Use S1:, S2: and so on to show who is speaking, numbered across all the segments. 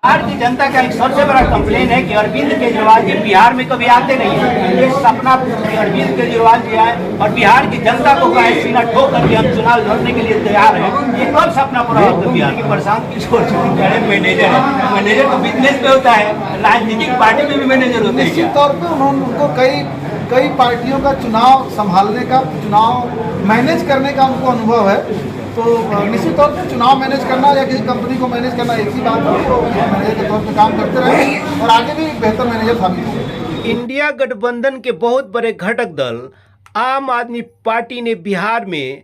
S1: बिहार की जनता का एक सबसे बड़ा कंप्लेन है कि अरविंद केजरीवाल जी बिहार में कभी आते नहीं है। ये सपना अरविंद केजरीवाल जी आए और बिहार की जनता को कहे सीना ठोक करके हम चुनाव लड़ने के लिए तैयार हैं, ये कब सपना पूरा होगा? बिहार की प्रशांत किशोर जी मैनेजर है, मैनेजर तो बिजनेस पे होता है, राजनीतिक पार्टी में भी मैनेजर होते हैं।
S2: निश्चित तौर पर उनको कई पार्टियों का चुनाव संभालने का, चुनाव मैनेज करने का उनको अनुभव है। तो निश्चित तौर पर चुनाव मैनेज करना या किसी कंपनी को मैनेज करना एक ही बात है। तो मैनेजर के तौर पर काम करते रहेंगे और आगे भी बेहतर मैनेजर साबित होंगे।
S3: इंडिया गठबंधन के बहुत बड़े घटक दल आम आदमी पार्टी ने बिहार में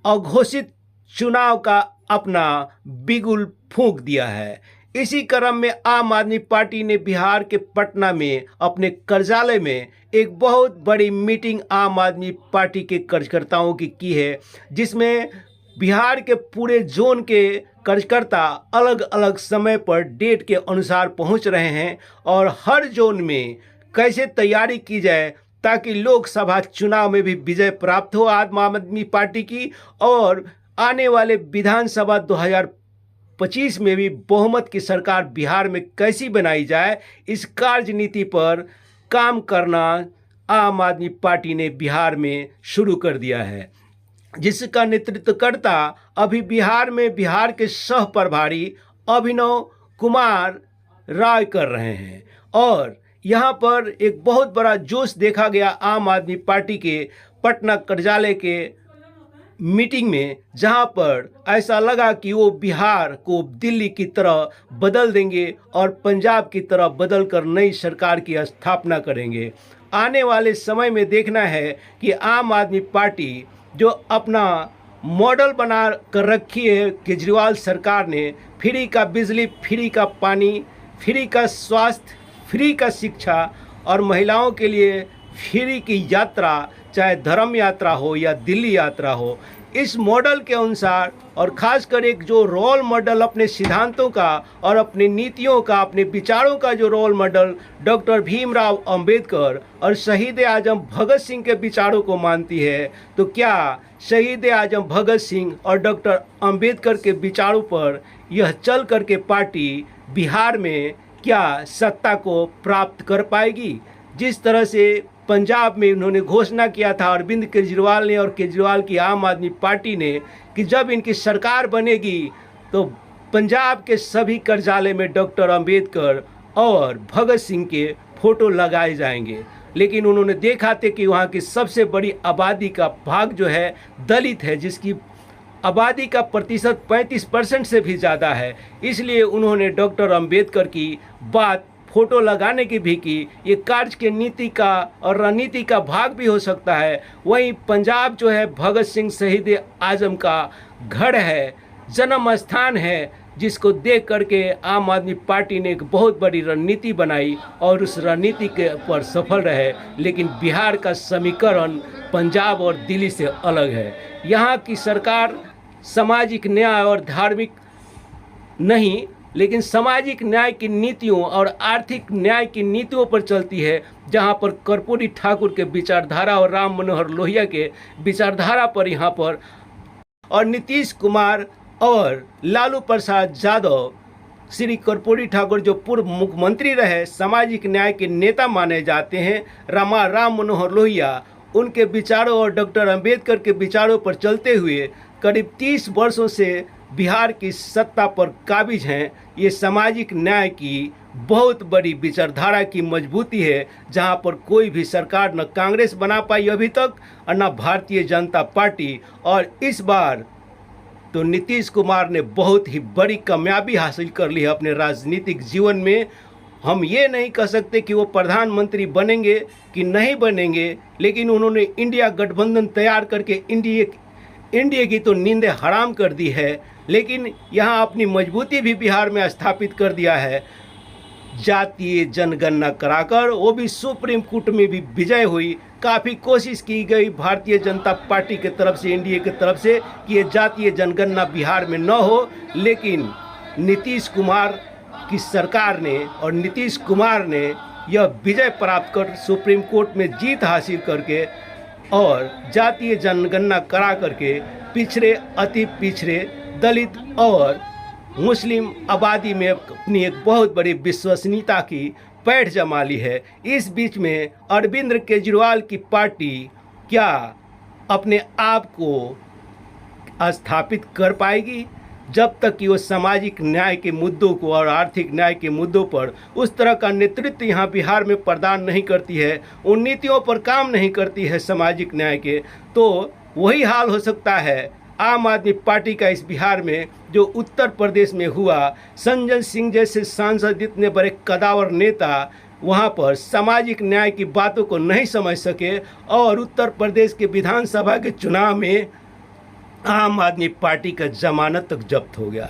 S3: अघोषित चुनाव का अपना बिगुल फूंक दिया है। इसी क्रम में आम आदमी पार्टी ने बिहार के पटना में अपने कार्यालय में एक बहुत बड़ी मीटिंग आम आदमी पार्टी के कार्यकर्ताओं की है, जिसमें बिहार के पूरे जोन के कार्यकर्ता अलग अलग समय पर डेट के अनुसार पहुंच रहे हैं और हर जोन में कैसे तैयारी की जाए ताकि लोकसभा चुनाव में भी विजय प्राप्त हो आम आदमी पार्टी की, और आने वाले विधानसभा 2025 में भी बहुमत की सरकार बिहार में कैसी बनाई जाए, इस कार्यनीति पर काम करना आम आदमी पार्टी ने बिहार में शुरू कर दिया है, जिसका नेतृत्वकर्ता अभी बिहार में बिहार के सह प्रभारी अभिनव कुमार राय कर रहे हैं। और यहाँ पर एक बहुत बड़ा जोश देखा गया आम आदमी पार्टी के पटना कार्यालय के मीटिंग में, जहाँ पर ऐसा लगा कि वो बिहार को दिल्ली की तरह बदल देंगे और पंजाब की तरह बदल कर नई सरकार की स्थापना करेंगे। आने वाले समय में देखना है कि आम आदमी पार्टी जो अपना मॉडल बना कर रखी है केजरीवाल सरकार ने, फ्री का बिजली, फ्री का पानी, फ्री का स्वास्थ्य, फ्री का शिक्षा और महिलाओं के लिए फ्री की यात्रा, चाहे धर्म यात्रा हो या दिल्ली यात्रा हो, इस मॉडल के अनुसार, और ख़ासकर एक जो रोल मॉडल अपने सिद्धांतों का और अपनी नीतियों का, अपने विचारों का जो role model doctor Bhimrao Ambedkar और शहीद आजम भगत सिंह के विचारों को मानती है, तो क्या शहीद आजम भगत सिंह और डॉक्टर अंबेडकर के विचारों पर यह चल कर के पार्टी बिहार में क्या सत्ता को प्राप्त कर पाएगी? जिस तरह से पंजाब में उन्होंने घोषणा किया था अरविंद केजरीवाल ने और केजरीवाल की आम आदमी पार्टी ने कि जब इनकी सरकार बनेगी तो पंजाब के सभी कार्यालय में डॉक्टर अंबेडकर और भगत सिंह के फोटो लगाए जाएंगे, लेकिन उन्होंने देखा था कि वहाँ की सबसे बड़ी आबादी का भाग जो है दलित है, जिसकी आबादी का प्रतिशत 35% से भी ज़्यादा है। इसलिए उन्होंने डॉक्टर अंबेडकर की बात फोटो लगाने की भी की। ये कार्य के नीति का और रणनीति का भाग भी हो सकता है। वहीं पंजाब जो है भगत सिंह शहीद आजम का गढ़ है, जन्म स्थान है, जिसको देख करके आम आदमी पार्टी ने एक बहुत बड़ी रणनीति बनाई और उस रणनीति के पर सफल रहे। लेकिन बिहार का समीकरण पंजाब और दिल्ली से अलग है। यहाँ की सरकार सामाजिक न्याय और धार्मिक नहीं, लेकिन सामाजिक न्याय की नीतियों और आर्थिक न्याय की नीतियों पर चलती है, जहां पर कर्पूरी ठाकुर के विचारधारा और राम मनोहर लोहिया के विचारधारा पर यहाँ पर, और नीतीश कुमार और लालू प्रसाद यादव, श्री कर्पूरी ठाकुर जो पूर्व मुख्यमंत्री रहे, सामाजिक न्याय के नेता माने जाते हैं, राम मनोहर लोहिया, उनके विचारों और डॉक्टर अंबेडकर के विचारों पर चलते हुए करीब 30 वर्षों से बिहार की सत्ता पर काबिज हैं। ये सामाजिक न्याय की बहुत बड़ी विचारधारा की मजबूती है, जहां पर कोई भी सरकार न कांग्रेस बना पाई अभी तक और न भारतीय जनता पार्टी। और इस बार तो नीतीश कुमार ने बहुत ही बड़ी कामयाबी हासिल कर ली है अपने राजनीतिक जीवन में। हम ये नहीं कह सकते कि वो प्रधानमंत्री बनेंगे कि नहीं बनेंगे, लेकिन उन्होंने इंडिया गठबंधन तैयार करके इंडिया की तो नींदें हराम कर दी है, लेकिन यहाँ अपनी मजबूती भी बिहार में स्थापित कर दिया है। जातीय जनगणना कराकर वो भी सुप्रीम कोर्ट में भी विजय हुई। काफ़ी कोशिश की गई भारतीय जनता पार्टी के तरफ से, इंडिया की तरफ से, कि ये जातीय जनगणना बिहार में न हो, लेकिन नीतीश कुमार की सरकार ने और नीतीश कुमार ने यह विजय प्राप्त कर सुप्रीम कोर्ट में जीत हासिल करके और जातीय जनगणना करा करके पिछड़े, अति पिछड़े, दलित और मुस्लिम आबादी में अपनी एक बहुत बड़ी विश्वसनीयता की पैठ जमा ली है। इस बीच में अरविंद केजरीवाल की पार्टी क्या अपने आप को स्थापित कर पाएगी? जब तक कि वो सामाजिक न्याय के मुद्दों को और आर्थिक न्याय के मुद्दों पर उस तरह का नेतृत्व यहाँ बिहार में प्रदान नहीं करती है, उन नीतियों पर काम नहीं करती है सामाजिक न्याय के, तो वही हाल हो सकता है आम आदमी पार्टी का इस बिहार में जो उत्तर प्रदेश में हुआ। संजय सिंह जैसे सांसद, इतने बड़े कदावर नेता वहाँ पर सामाजिक न्याय की बातों को नहीं समझ सके और उत्तर प्रदेश के विधानसभा के चुनाव में आम आदमी पार्टी का जमानत तक जब्त हो गया।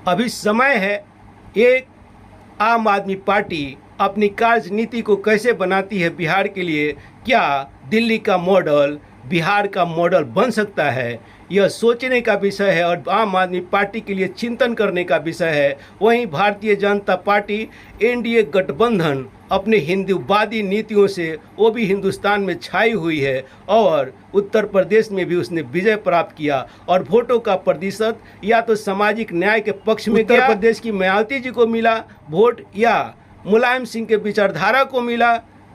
S3: अभी समय है एक आम आदमी पार्टी अपनी कार्यनीति को कैसे बनाती है बिहार के लिए। क्या दिल्ली का मॉडल बिहार का मॉडल बन सकता है? यह सोचने का विषय है और आम आदमी पार्टी के लिए चिंतन करने का विषय है। वहीं भारतीय जनता पार्टी एनडीए गठबंधन अपने हिंदूवादी नीतियों से वो भी हिंदुस्तान में छाई हुई है और उत्तर प्रदेश में भी उसने विजय प्राप्त किया और वोटों का प्रतिशत या तो सामाजिक न्याय के पक्ष में उत्तर प्रदेश की मायावती जी को मिला वोट या मुलायम सिंह के विचारधारा को मिला,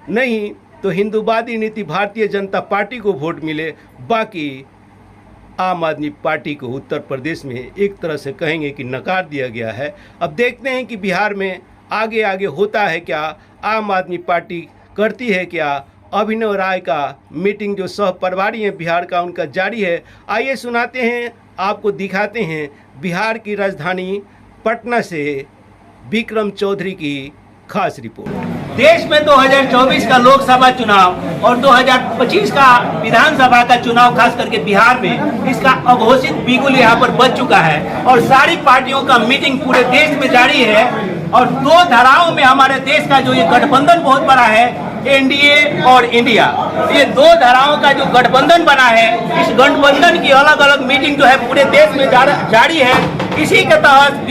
S3: नहीं तो हिंदूवादी नीति भारतीय जनता पार्टी को वोट मिले। बाकी आम आदमी पार्टी को उत्तर प्रदेश में एक तरह से कहेंगे कि नकार दिया गया है। अब देखते हैं कि बिहार में आगे आगे होता है क्या, आम आदमी पार्टी करती है क्या। अभिनव राय का मीटिंग जो सह प्रभारी हैं बिहार का उनका जारी है। आइए सुनाते हैं, आपको दिखाते हैं बिहार की राजधानी पटना से विक्रम चौधरी की खास रिपोर्ट।
S1: देश में 2024 का लोकसभा चुनाव और 2025 का विधानसभा का चुनाव खास करके बिहार में इसका अघोषित बिगुल यहाँ पर बज चुका है और सारी पार्टियों का मीटिंग पूरे देश में जारी है। और दो धाराओं में हमारे देश का जो ये गठबंधन बहुत बड़ा है, एनडीए और इंडिया, ये दो धाराओं का जो गठबंधन बना है, इस गठबंधन की अलग अलग मीटिंग जो है पूरे देश में जारी है। इसी के तहत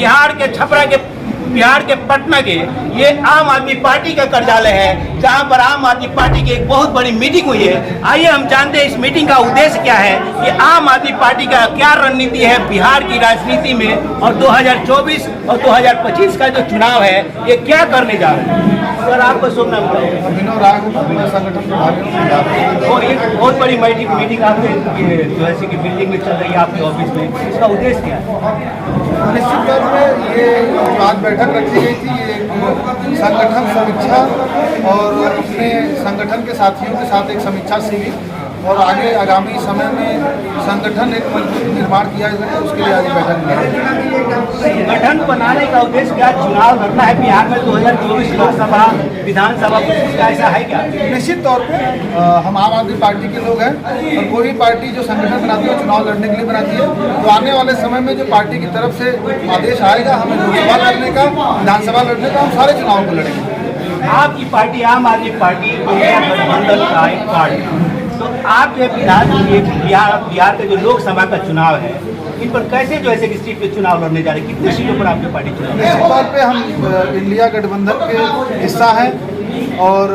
S1: बिहार के पटना के ये आम आदमी पार्टी का कार्यालय है जहां पर आम आदमी पार्टी की एक बहुत बड़ी मीटिंग हुई है। आइए हम जानते हैं इस मीटिंग का उद्देश्य क्या है, ये आम आदमी पार्टी का क्या रणनीति है बिहार की राजनीति में और 2024 और 2025 का जो चुनाव है ये क्या करने जा रहे हैं। सर आपको शुभ नाम बताइए।
S2: अभिनव राय संगठन प्रभारी।
S1: और एक बहुत बड़ी मीटिंग आपके यूएससी की बिल्डिंग में चल रही है आपके ऑफिस में, इसका उद्देश्य क्या है?
S2: निश्चित तौर पर ये आज बैठक रखी गई थी, ये एक संगठन समीक्षा और अपने संगठन के साथियों के साथ एक समीक्षा शिविर और आगे आगामी समय में संगठन एक मजबूत निर्माण किया जाए उसके लिए आज बैठक की।
S1: संगठन बनाने का उद्देश्य क्या, चुनाव लड़ना है बिहार में 2024 लोकसभा विधानसभा का, ऐसा है क्या?
S2: निश्चित तौर पे हम आम आदमी पार्टी के लोग हैं और कोई भी पार्टी जो संगठन बनाती है चुनाव लड़ने के लिए बनाती है, तो आने वाले समय में जो पार्टी की तरफ से आदेश आएगा हमें लोकसभा लड़ने का, विधानसभा लड़ने का, हम सारे चुनाव को लड़ेंगे।
S1: आपकी पार्टी आम आदमी पार्टी गठबंधन का एक पार्टी, तो आप जो बिहार का जो लोकसभा का चुनाव है इन पर कैसे जो ऐसे सीट पे चुनाव लड़ने जा रहे हैं, कितने सीटों पर आपकी पार्टी चुनाव?
S2: निश्चित तौर पे हम इंडिया गठबंधन के हिस्सा हैं और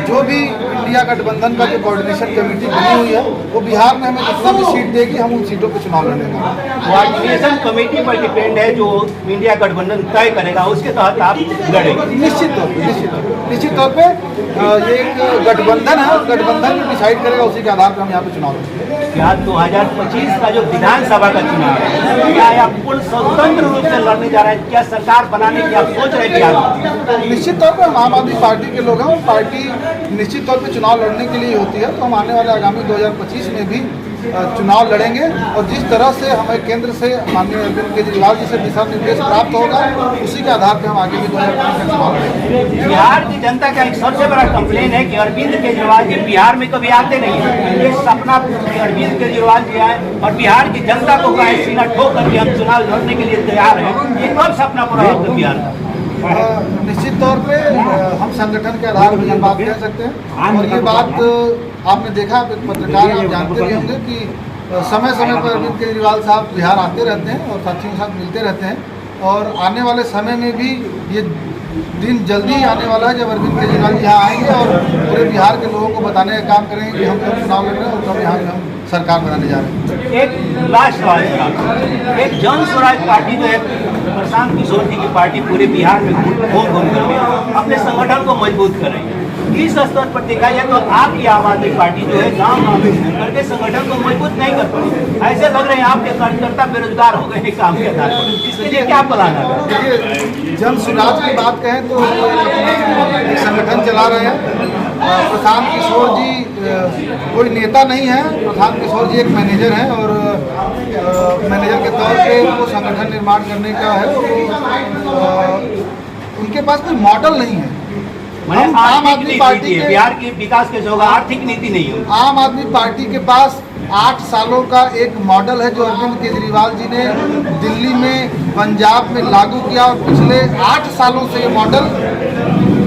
S2: जो भी इंडिया गठबंधन का जो कोऑर्डिनेशन कमेटी बनी हुई है वो बिहार में हमें जितना भी सीट देगी हम उन सीटों पर चुनाव लड़ेंगे।
S1: कोऑर्डिनेशन कमेटी पर डिपेंड है जो इंडिया गठबंधन तय करेगा, उसके तहत आप लड़ेंगे।
S2: निश्चित तौर पे ये एक गठबंधन है, गठबंधन डिसाइड करेगा, उसी के आधार पर हम यहाँ पे चुनाव लड़ेंगे।
S1: क्या 2025 का जो विधानसभा का चुनाव है क्या आप पूर्ण स्वतंत्र रूप से लड़ने जा रहे हैं? क्या सरकार बनाने की आप सोच रहे हैं?
S2: निश्चित तौर पर हम आम आदमी पार्टी के लोग हैं, पार्टी निश्चित तौर पे चुनाव लड़ने के लिए होती है, तो हम आने वाले आगामी 2025 में भी चुनाव लड़ेंगे और जिस तरह से हमें केंद्र से माननीय अरविंद केजरीवाल जी से दिशा निर्देश प्राप्त होगा उसी के आधार पर हम आगे भी 2025 में चुनाव लड़ेंगे।
S1: बिहार की जनता का एक सबसे बड़ा कंप्लेन है कि अरविंद केजरीवाल जी बिहार में कभी आते नहीं है। ये सपना अरविंद केजरीवाल जी आए और बिहार की जनता को कहे सीना ठोक करके हम चुनाव लड़ने के लिए तैयार हैं, ये कब सपना पूरा होगा बिहार का?
S2: निश्चित तौर पे हम संगठन के आधार पर ये बात कह सकते हैं और ये बात आपने देखा, पत्रकार आप जानते भी होंगे कि समय समय पर अरविंद केजरीवाल साहब बिहार आते रहते हैं और साथियों के साथ मिलते रहते हैं और आने वाले समय में भी ये दिन जल्दी ही आने वाला है जब अरविंद केजरीवाल यहाँ आएंगे और पूरे बिहार के लोगों को बताने का काम करेंगे कि हम कब चुनाव लड़ रहे हैं और कब यहाँ हम सरकार बनाने जा रहे हैं।
S1: एक लास्ट सवाल, एक जन स्वराज पार्टी जो है प्रशांत किशोर जी की पार्टी पूरे बिहार में घूम करके अपने संगठन को मजबूत कर रही है। इस स्तर पर देखा जाए तो आपकी आम आदमी पार्टी जो है गाँव में घूम करके संगठन को मजबूत नहीं कर पाई। ऐसे लग रहे हैं आपके कार्यकर्ता बेरोजगार हो गए काम के आधार पर। इसके लिए क्या प्लान है?
S2: देखिए, जन सुराज की बात कहें तो एक संगठन चला रहे हैं। प्रशांत किशोर जी कोई नेता नहीं है, प्रशांत किशोर जी एक मैनेजर हैं और मैनेजर के तौर पे उनको संगठन निर्माण करने का है। उनके पास कोई मॉडल नहीं है। हम आम आदमी पार्टी के
S1: बिहार के विकास के जो आर्थिक नीति नहीं है।
S2: आम आदमी पार्टी के पास 8 सालों का एक मॉडल है जो अरविंद केजरीवाल जी ने दिल्ली में, पंजाब में लागू किया और पिछले 8 सालों से ये मॉडल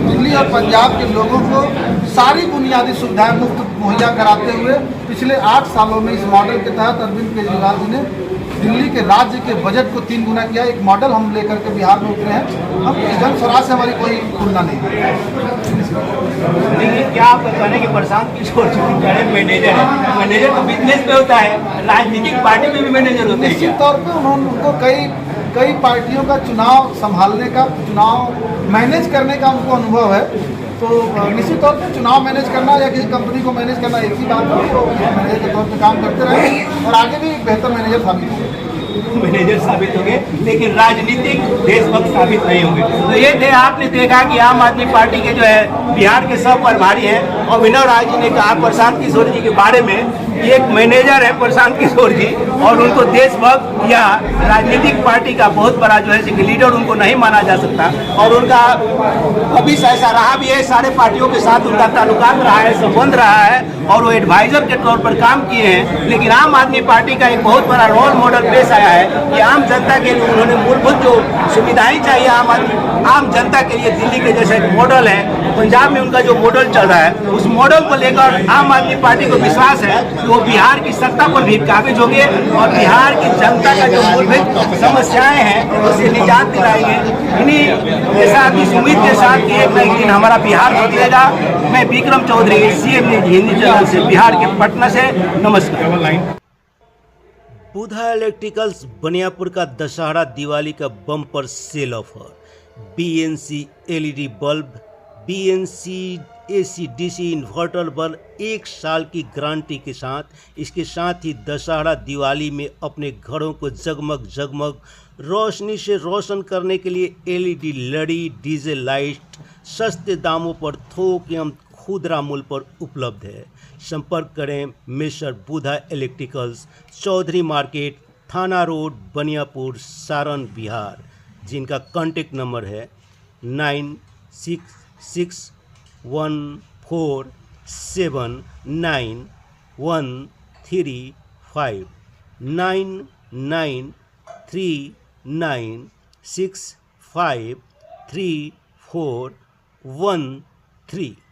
S2: दिल्ली और पंजाब के लोगों को सारी बुनियादी सुविधाएं मुफ्त मुहैया कराते हुए पिछले 8 सालों में इस मॉडल के तहत अरविंद केजरीवाल जी ने दिल्ली के राज्य के बजट को 3 गुना किया। एक मॉडल हम लेकर के बिहार में उतरे हैं। हम जन स्वराज से हमारी कोई तुलना नहीं है।
S1: लेकिन क्या आप कहने कि प्रशांत किशोर जी बड़े मैनेजर है? मैनेजर तो बिजनेस पे होता है, राजनीतिक पार्टी में भी मैनेजर होते हैं।
S2: निश्चित तौर पे उनको कई पार्टियों का चुनाव संभालने का, चुनाव मैनेज करने का उनको अनुभव है। तो निश्चित तौर पे चुनाव मैनेज करना या किसी कंपनी को मैनेज करना एक ही बात है। तो मैनेजर के तौर पे काम करते रहेंगे और आगे भी एक बेहतर मैनेजर साबित होंगे।
S1: मैनेजर साबित होंगे लेकिन राजनीतिक देशभक्त साबित नहीं होंगे। तो ये थे, आपने देखा कि आम आदमी पार्टी के जो है बिहार के सब प्रभारी हैं। और विनोद राय जी ने कहा प्रशांत किशोर जी के बारे में, एक मैनेजर है प्रशांत किशोर जी और उनको देशभक्त या राजनीतिक पार्टी का बहुत बड़ा जो है लीडर उनको नहीं माना जा सकता। और उनका अभी ऐसा रहा भी है, सारे पार्टियों के साथ उनका ताल्लुकात रहा है, संबंध रहा है और वो एडवाइजर के तौर पर काम किए हैं। लेकिन आम आदमी पार्टी का एक बहुत बड़ा रोल मॉडल पेश आया है कि आम जनता के लिए उन्होंने मूलभूत जो सुविधाएं चाहिए आम जनता के लिए दिल्ली के जैसे एक मॉडल है, पंजाब में उनका जो मॉडल चल रहा है, उस मॉडल को लेकर आम आदमी पार्टी को विश्वास है कि वो बिहार की सत्ता पर भी काबिज होंगे और बिहार की जनता का जो मूलभूत समस्याएं हैं उससे निजात दिलाएंगे। इन्हीं के साथ, इस उम्मीद के साथ कि एक न एक दिन हमारा बिहार बदलेगा। मैं Vikram Chaudhary, CM news Hindi channel से, बिहार के पटना से, नमस्कार।
S3: बुधा इलेक्ट्रिकल्स बनियापुर का दशहरा दिवाली का bumper cell offer. BNC LED bulb, BNC AC DC inverter पर 1 साल की गारंटी के साथ। इसके साथ ही दशहरा दिवाली में अपने घरों को जगमग रोशनी से रोशन करने के लिए LED लड़ी, डीजे लाइट सस्ते दामों पर थोक एवं खुदरा मूल्य पर उपलब्ध है। संपर्क करें मिस्टर बुधा इलेक्ट्रिकल्स, चौधरी मार्केट, थाना रोड, बनियापुर, सारण, बिहार, जिनका कॉन्टेक्ट नंबर है 9661479135 9939653413।